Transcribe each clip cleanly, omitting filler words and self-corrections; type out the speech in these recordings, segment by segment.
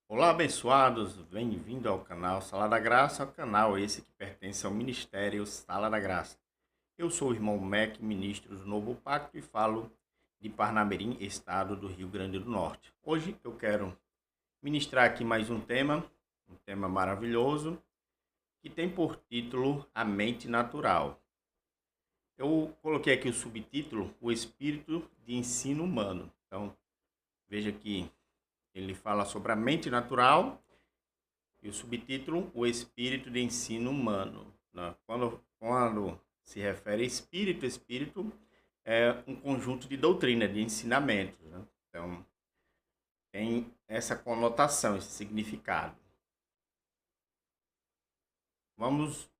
Olá, abençoados, bem-vindo ao canal Sala da Graça, o canal esse que pertence ao Ministério Sala da Graça. Eu sou o irmão Mac, ministro do Novo Pacto e falo de Parnamirim, estado do Rio Grande do Norte. Hoje eu quero ministrar aqui mais um tema maravilhoso, que tem por título A Mente Natural. Eu coloquei aqui o subtítulo, O Espírito de Ensino Humano. Então, veja que ele fala sobre a mente natural. E o subtítulo, o espírito de ensino humano, né? Quando se refere a espírito, espírito é um conjunto de doutrina, de ensinamentos, né? Então, tem essa conotação, esse significado. Vamos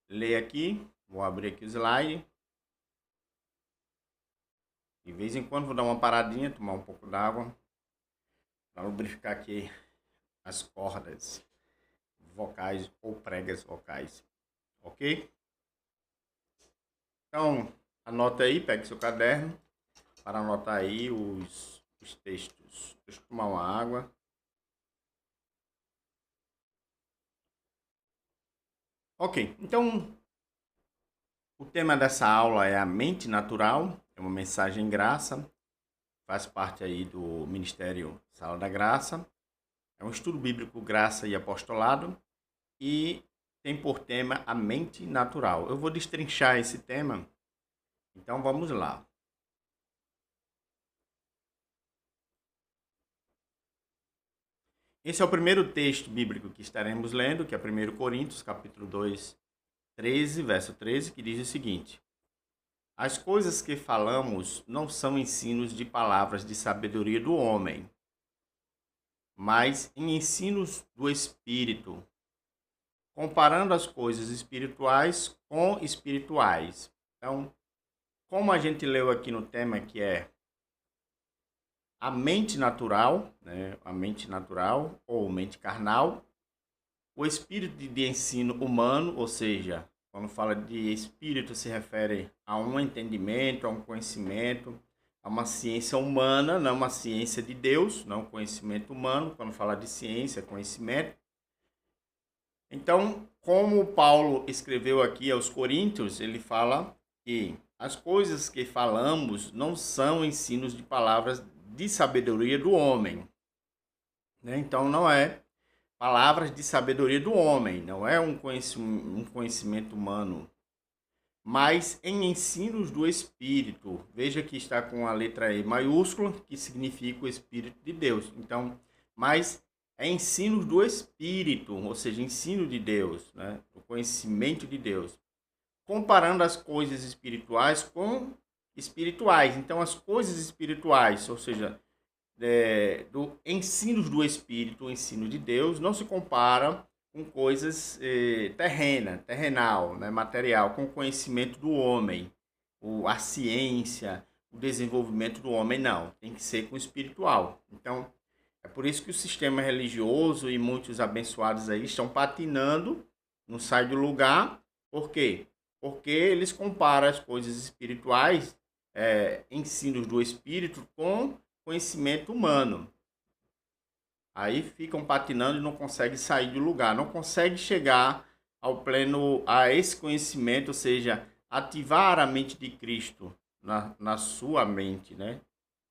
ler aqui, vou abrir aqui o slide. De vez em quando vou dar uma paradinha, tomar um pouco d'água, para lubrificar aqui as cordas vocais ou pregas vocais, ok? Então, anota aí, pegue seu caderno para anotar aí os textos. Deixa eu tomar uma água. Ok, então o tema dessa aula é a mente natural, é uma mensagem graça, faz parte aí do Ministério Sala da Graça, é um estudo bíblico graça e apostolado e tem por tema a mente natural. Eu vou destrinchar esse tema, então vamos lá. Esse é o primeiro texto bíblico que estaremos lendo, que é 1 Coríntios, capítulo 2, 13, verso 13, que diz o seguinte: As coisas que falamos não são ensinos de palavras de sabedoria do homem, mas em ensinos do Espírito, comparando as coisas espirituais com espirituais. Então, como a gente leu aqui no tema, que é a mente natural, né, a mente natural ou mente carnal, o espírito de ensino humano, ou seja, quando fala de espírito se refere a um entendimento, a um conhecimento, a uma ciência humana, não uma ciência de Deus, não conhecimento humano. Quando fala de ciência, conhecimento. Então, como Paulo escreveu aqui aos Coríntios, ele fala que as coisas que falamos não são ensinos de palavras de sabedoria do homem, né? Então, não é palavras de sabedoria do homem, não é um conhecimento humano, mas em ensinos do Espírito. Veja que está com a letra E maiúscula, que significa o Espírito de Deus. Então, mas é ensinos do Espírito, ou seja, ensino de Deus, né? O conhecimento de Deus. Comparando as coisas espirituais com espirituais. Então, as coisas espirituais, ou seja, do ensinos do Espírito, o ensino de Deus, não se compara com coisas terrenal, né, material, com o conhecimento do homem, a ciência, o desenvolvimento do homem, não. Tem que ser com o espiritual. Então, é por isso que o sistema religioso e muitos abençoados aí estão patinando, não sai do lugar. Por quê? Porque eles comparam as coisas espirituais, ensinos do Espírito, com conhecimento humano. Aí ficam patinando e não conseguem sair do lugar, não conseguem chegar ao pleno, a esse conhecimento, ou seja, ativar a mente de Cristo na sua mente, né?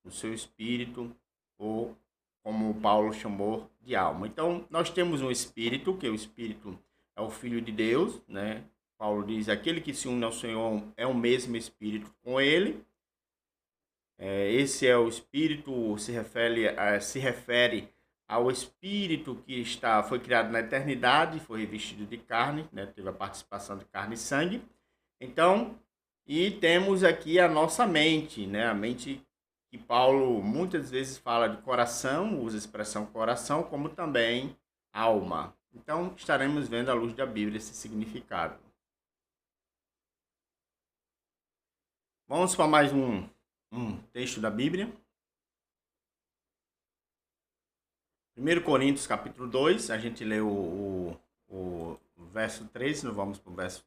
No seu espírito, ou como Paulo chamou de alma. Então, nós temos um espírito, que o espírito é o Filho de Deus, né? Paulo diz: aquele que se une ao Senhor é o mesmo espírito com ele. Esse é o espírito, se refere ao espírito que foi criado na eternidade, foi revestido de carne, né? Teve a participação de carne e sangue. Então, e temos aqui a nossa mente, né? A mente que Paulo muitas vezes fala de coração, usa a expressão coração, como também alma. Então, estaremos vendo à luz da Bíblia esse significado. Vamos para mais um texto da Bíblia. 1 Coríntios capítulo 2, a gente leu o verso 13, nós vamos para o verso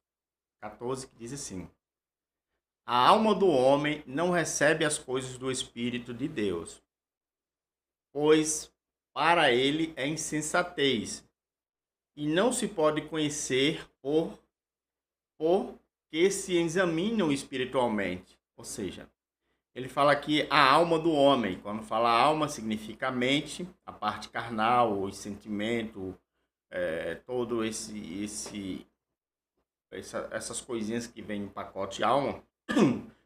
14, que diz assim: A alma do homem não recebe as coisas do Espírito de Deus, pois para ele é insensatez, e não se pode conhecer por que se examinam espiritualmente. Ou seja, ele fala aqui a alma do homem. Quando fala alma, significa a mente, a parte carnal, os sentimentos, todo essas coisinhas que vem em pacote alma.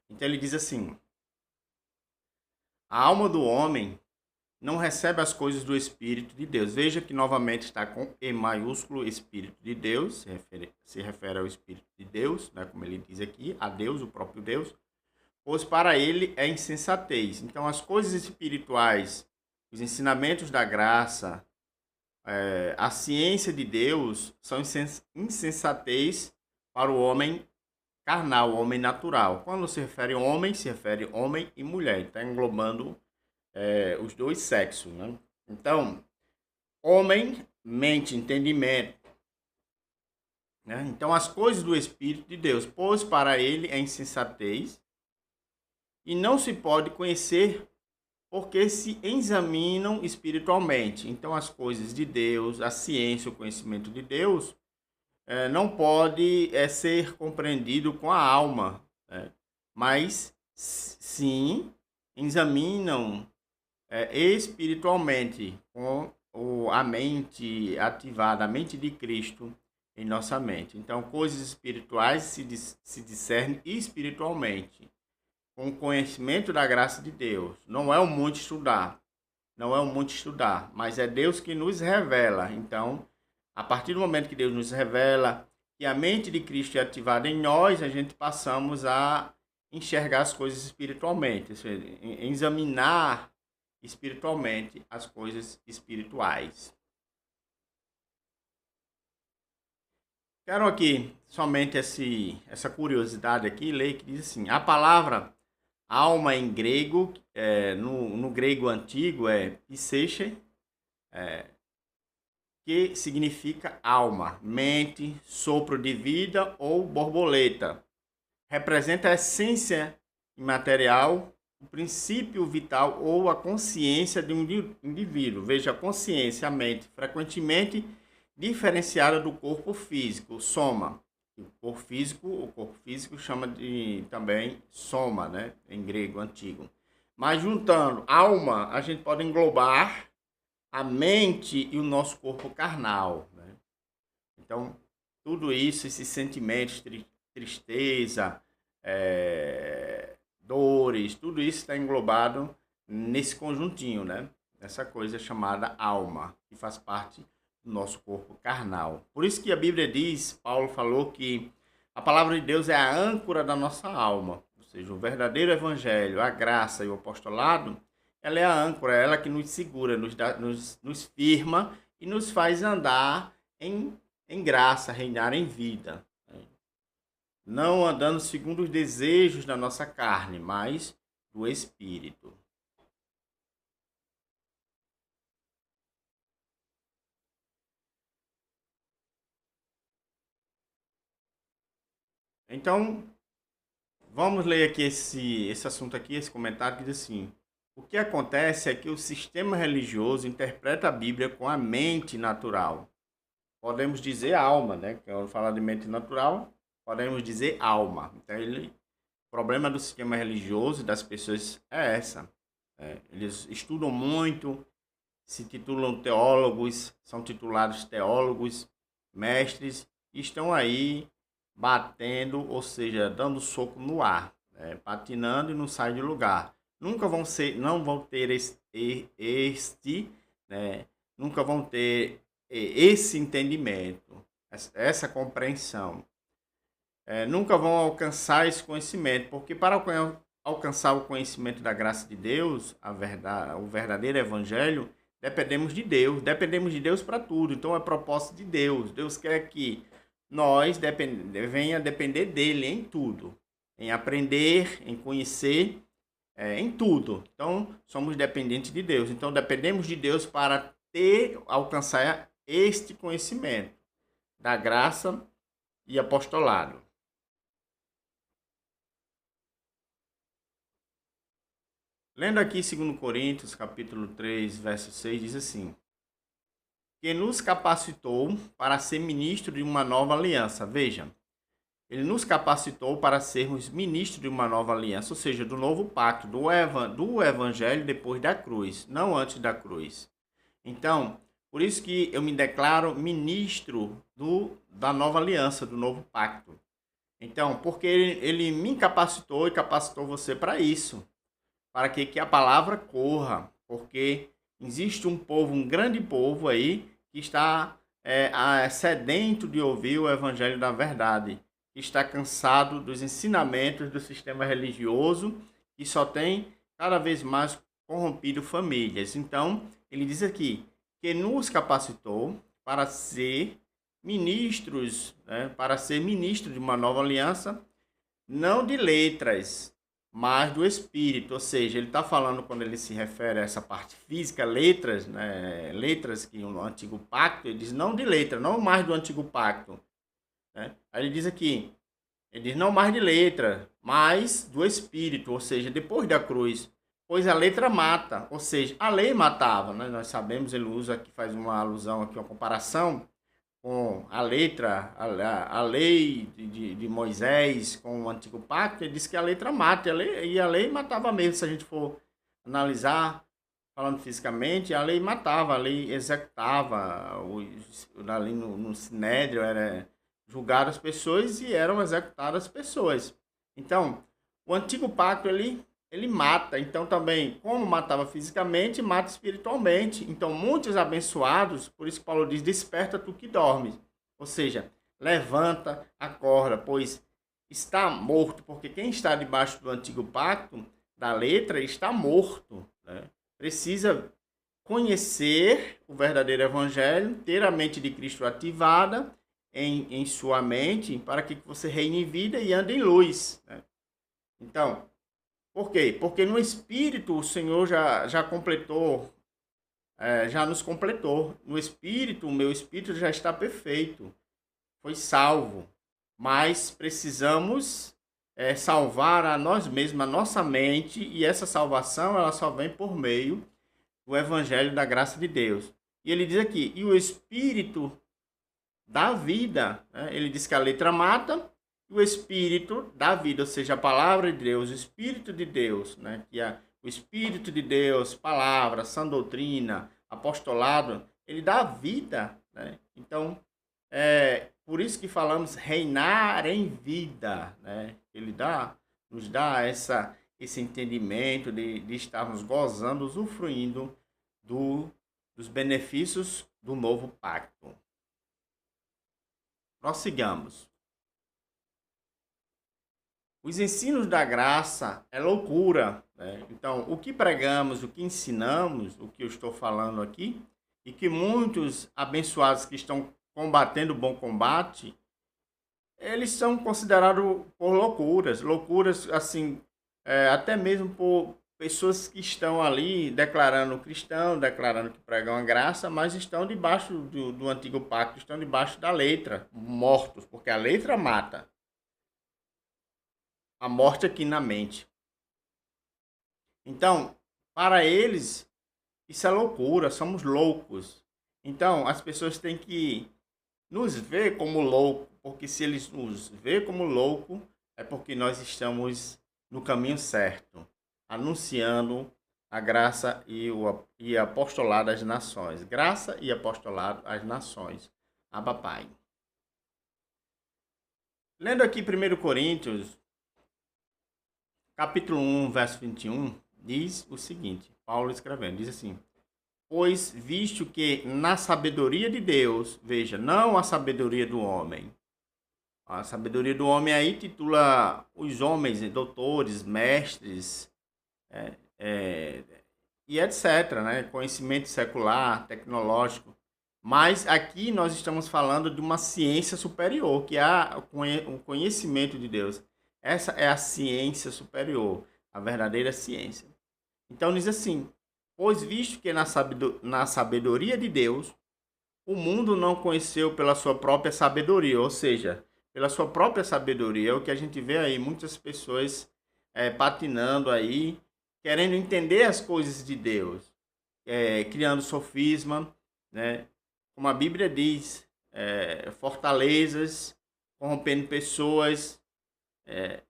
Então ele diz assim: a alma do homem não recebe as coisas do Espírito de Deus. Veja que novamente está com E maiúsculo, Espírito de Deus, se refere ao Espírito de Deus, né, como ele diz aqui, a Deus, o próprio Deus, pois para ele é insensatez. Então as coisas espirituais, os ensinamentos da graça, a ciência de Deus são insensatez para o homem carnal, o homem natural. Quando se refere homem e mulher, está englobando os dois sexos, né? Então, homem, mente, entendimento, né? Então, as coisas do Espírito de Deus, pois para ele é insensatez, e não se pode conhecer porque se examinam espiritualmente. Então, as coisas de Deus, a ciência, o conhecimento de Deus, não pode ser compreendido com a alma, né? Mas sim examinam espiritualmente, com a mente ativada, a mente de Cristo em nossa mente. Então, coisas espirituais se discernem espiritualmente, com o conhecimento da graça de Deus. Não é o muito estudar, não é o muito estudar, mas é Deus que nos revela. Então, a partir do momento que Deus nos revela que a mente de Cristo é ativada em nós, a gente passamos a enxergar as coisas espiritualmente, ou seja, examinar espiritualmente as coisas espirituais. Quero aqui somente essa curiosidade aqui, ler que diz assim: a palavra alma em grego, no grego antigo é pseiche, que significa alma, mente, sopro de vida ou borboleta. Representa a essência imaterial, o princípio vital ou a consciência de um indivíduo. Veja, a consciência, a mente, frequentemente diferenciada do corpo físico, soma. O corpo físico chama de também soma, né, em grego antigo. Mas juntando alma, a gente pode englobar a mente e o nosso corpo carnal, né? Então, tudo isso, esses sentimentos, tristeza, dores, tudo isso está englobado nesse conjuntinho, né? Essa coisa chamada alma, que faz parte do nosso corpo carnal. Por isso que a Bíblia diz, Paulo falou que a palavra de Deus é a âncora da nossa alma, ou seja, o verdadeiro evangelho, a graça e o apostolado, ela é a âncora, é ela que nos segura, nos firma e nos faz andar em graça, reinar em vida. Não andando segundo os desejos da nossa carne, mas do Espírito. Então, vamos ler aqui esse assunto aqui, esse comentário que diz assim: o que acontece é que o sistema religioso interpreta a Bíblia com a mente natural. Podemos dizer alma, né? Quando falar de mente natural, podemos dizer alma. Então, o problema do sistema religioso das pessoas é essa. Eles estudam muito, se titulam teólogos, são titulados teólogos, mestres, e estão aí batendo, ou seja, dando soco no ar, patinando e não sai de lugar. Nunca vão ser, não vão ter né, nunca vão ter esse entendimento, essa compreensão. Nunca vão alcançar esse conhecimento, porque para alcançar o conhecimento da graça de Deus, a verdade, o verdadeiro evangelho, dependemos de Deus para tudo. Então é propósito de Deus. Deus quer que nós venha depender dele em tudo, em aprender, em conhecer, em tudo. Então somos dependentes de Deus. Então dependemos de Deus para alcançar este conhecimento da graça e apostolado. Lendo aqui 2 Coríntios, capítulo 3, verso 6, diz assim: que nos capacitou para ser ministro de uma nova aliança. Veja, ele nos capacitou para sermos ministros de uma nova aliança, ou seja, do novo pacto, do evangelho depois da cruz, não antes da cruz. Então, por isso que eu me declaro ministro da nova aliança, do novo pacto. Então, porque ele me capacitou e capacitou você para isso, para que a palavra corra, porque existe um povo, um grande povo aí, que está sedento de ouvir o evangelho da verdade, que está cansado dos ensinamentos do sistema religioso, que só tem cada vez mais corrompido famílias. Então, ele diz aqui que nos capacitou para ser ministros, né, para ser ministro de uma nova aliança, não de letras, mas do espírito. Ou seja, ele está falando, quando ele se refere a essa parte física, letras, né, letras que no antigo pacto, ele diz não de letra, não mais do antigo pacto, né? Aí ele diz aqui, ele diz não mais de letra, mas do espírito, ou seja, depois da cruz. Pois a letra mata, ou seja, a lei matava, né? Nós sabemos, ele usa aqui, faz uma alusão aqui, uma comparação com a letra, a lei de Moisés com o antigo pacto. Ele diz que a letra mata, e a lei matava mesmo. Se a gente for analisar, falando fisicamente, a lei matava, a lei executava, ali no Sinédrio era julgar as pessoas e eram executadas as pessoas. Então, o antigo pacto ele mata. Então também, como matava fisicamente, mata espiritualmente. Então muitos abençoados, por isso que Paulo diz, desperta tu que dormes. Ou seja, levanta, acorda, pois está morto, porque quem está debaixo do antigo pacto, da letra, está morto, né? Precisa conhecer o verdadeiro evangelho, ter a mente de Cristo ativada em sua mente, para que você reine em vida e ande em luz, né? Então, por quê? Porque no Espírito o Senhor já completou, já nos completou. No Espírito, o meu Espírito já está perfeito, foi salvo. Mas precisamos salvar a nós mesmos, a nossa mente, e essa salvação ela só vem por meio do Evangelho da graça de Deus. E ele diz aqui, e o Espírito da vida, né? Ele diz que a letra mata, o Espírito da vida, ou seja, a palavra de Deus, o Espírito de Deus, né? Que é o Espírito de Deus, palavra, sã doutrina, apostolado, ele dá vida, né? Então, por isso que falamos reinar em vida, né? Ele nos dá esse entendimento de estarmos gozando, usufruindo dos benefícios do novo pacto. Prossigamos. Os ensinos da graça é loucura, né? Então, o que pregamos, o que ensinamos, o que eu estou falando aqui, e que muitos abençoados que estão combatendo o bom combate, eles são considerados por loucuras assim, até mesmo por pessoas que estão ali declarando cristão, declarando que pregam a graça, mas estão debaixo do antigo pacto, estão debaixo da letra, mortos, porque a letra mata. A morte aqui na mente. Então, para eles, isso é loucura, somos loucos. Então, as pessoas têm que nos ver como louco, porque se eles nos ver como louco, é porque nós estamos no caminho certo, anunciando a graça e apostolado às nações. Graça e apostolado às nações. Abba Pai. Lendo aqui 1 Coríntios, capítulo 1, verso 21, diz o seguinte, Paulo escrevendo, diz assim, pois visto que na sabedoria de Deus, veja, não a sabedoria do homem, a sabedoria do homem aí titula os homens, doutores, mestres, e etc., né? Conhecimento secular, tecnológico, mas aqui nós estamos falando de uma ciência superior, que é o conhecimento de Deus. Essa é a ciência superior, a verdadeira ciência. Então diz assim, pois visto que na sabedoria de Deus, o mundo não conheceu pela sua própria sabedoria, ou seja, pela sua própria sabedoria, é o que a gente vê aí, muitas pessoas patinando aí, querendo entender as coisas de Deus, criando sofisma, né? Como a Bíblia diz, fortalezas, corrompendo pessoas, é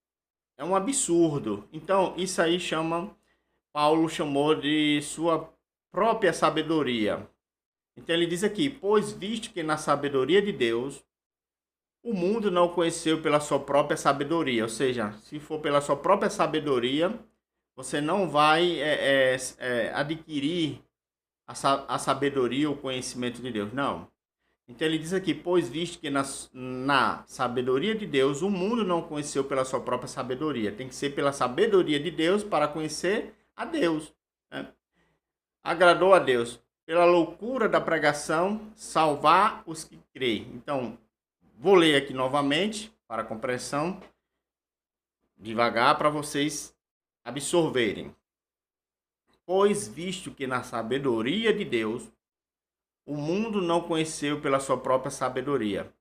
um absurdo. Então, isso aí Paulo chamou de sua própria sabedoria. Então ele diz aqui, pois visto que na sabedoria de Deus, o mundo não o conheceu pela sua própria sabedoria. Ou seja, se for pela sua própria sabedoria, você não vai adquirir a sabedoria, o conhecimento de Deus. Não. Então ele diz aqui, pois visto que na sabedoria de Deus, o mundo não conheceu pela sua própria sabedoria. Tem que ser pela sabedoria de Deus para conhecer a Deus. Né? Agradou a Deus, pela loucura da pregação, salvar os que creem. Então, vou ler aqui novamente, para compreensão, devagar, para vocês absorverem. Pois visto que na sabedoria de Deus, o mundo não conheceu pela sua própria sabedoria.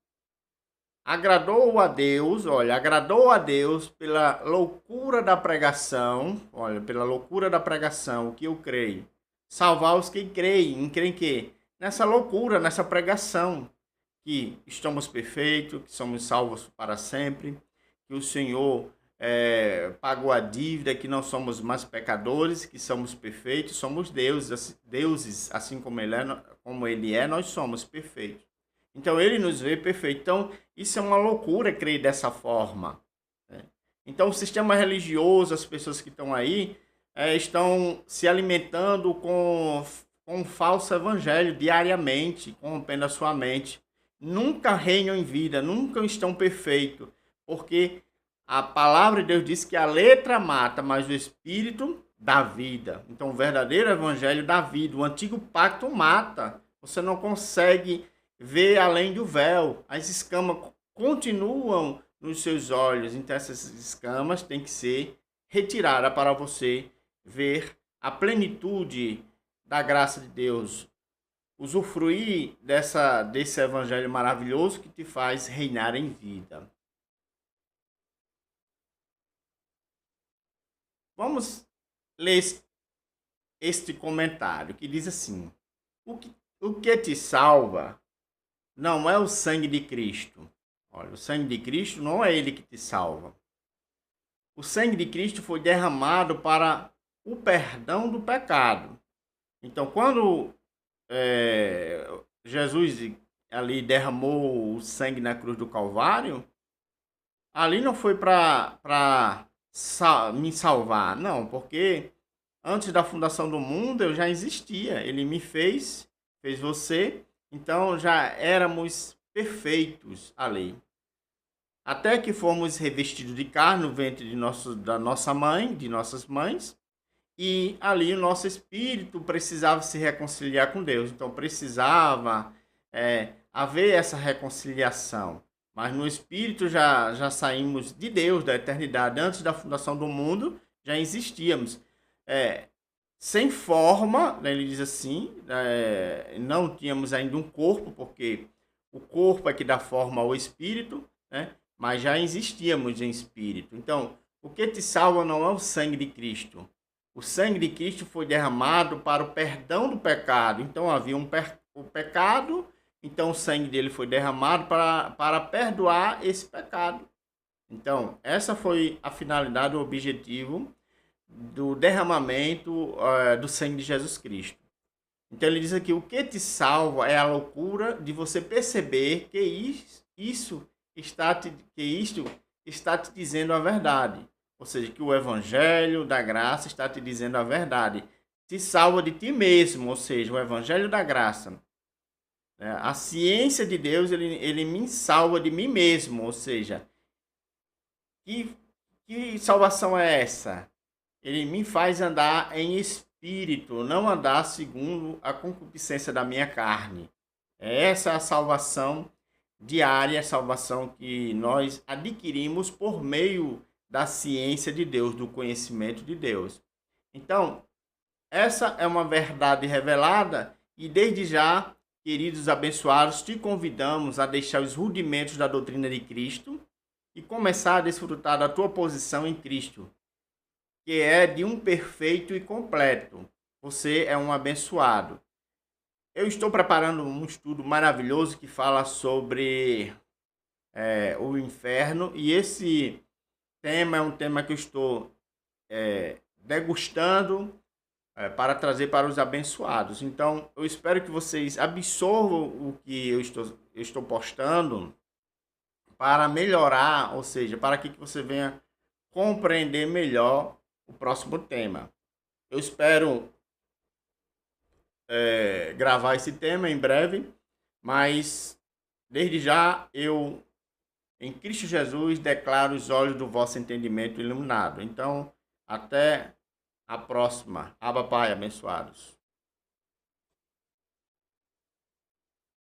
Agradou a Deus pela loucura da pregação, o que eu creio. Salvar os que creem, em que? Nessa loucura, nessa pregação, que estamos perfeitos, que somos salvos para sempre, que o Senhor pagou a dívida, que não somos mais pecadores, que somos perfeitos, somos deuses, assim como ele é, nós somos perfeitos. Então ele nos vê perfeito. Então isso é uma loucura crer dessa forma. Né? Então o sistema religioso, as pessoas que estão aí, estão se alimentando com um falso evangelho diariamente, corrompendo a sua mente. Nunca reinam em vida, nunca estão perfeitos, porque a palavra de Deus diz que a letra mata, mas o Espírito dá vida. Então, o verdadeiro evangelho dá vida. O antigo pacto mata. Você não consegue ver além do véu. As escamas continuam nos seus olhos. Então, essas escamas têm que ser retiradas para você ver a plenitude da graça de Deus. Usufruir desse evangelho maravilhoso que te faz reinar em vida. Vamos ler este comentário que diz assim: o que te salva não é o sangue de Cristo. Olha, o sangue de Cristo não é ele que te salva. O sangue de Cristo foi derramado para o perdão do pecado. Então, quando Jesus ali derramou o sangue na cruz do Calvário, ali não foi para me salvar, não, porque antes da fundação do mundo eu já existia. Ele me fez você, então já éramos perfeitos ali. Até que fomos revestidos de carne no ventre da nossa mãe, de nossas mães, e ali o nosso espírito precisava se reconciliar com Deus. Então precisava haver essa reconciliação. Mas no espírito já saímos de Deus, da eternidade. Antes da fundação do mundo, já existíamos. Sem forma, né, ele diz assim, não tínhamos ainda um corpo, porque o corpo é que dá forma ao espírito, né, mas já existíamos em espírito. Então, o que te salva não é o sangue de Cristo. O sangue de Cristo foi derramado para o perdão do pecado. Então, havia o pecado. Então, o sangue dele foi derramado para perdoar esse pecado. Então, essa foi a finalidade, o objetivo do derramamento do sangue de Jesus Cristo. Então, ele diz aqui, o que te salva é a loucura de você perceber que isto está te dizendo a verdade. Ou seja, que o evangelho da graça está te dizendo a verdade. Te salva de ti mesmo, ou seja, o evangelho da graça. A ciência de Deus, ele me salva de mim mesmo, ou seja, que salvação é essa? Ele me faz andar em espírito, não andar segundo a concupiscência da minha carne. Essa é a salvação diária, a salvação que nós adquirimos por meio da ciência de Deus, do conhecimento de Deus. Então, essa é uma verdade revelada e desde já, queridos abençoados, te convidamos a deixar os rudimentos da doutrina de Cristo e começar a desfrutar da tua posição em Cristo. que é de um perfeito e completo. Você é um abençoado. Eu estou preparando um estudo maravilhoso que fala sobre o inferno, e esse tema é um tema que eu estou degustando para trazer para os abençoados. Então, eu espero que vocês absorvam o que eu estou postando para melhorar, ou seja, para que você venha compreender melhor o próximo tema. Eu espero gravar esse tema em breve, mas desde já eu, em Cristo Jesus, declaro os olhos do vosso entendimento iluminado. Então, até a próxima. Aba Pai, abençoados.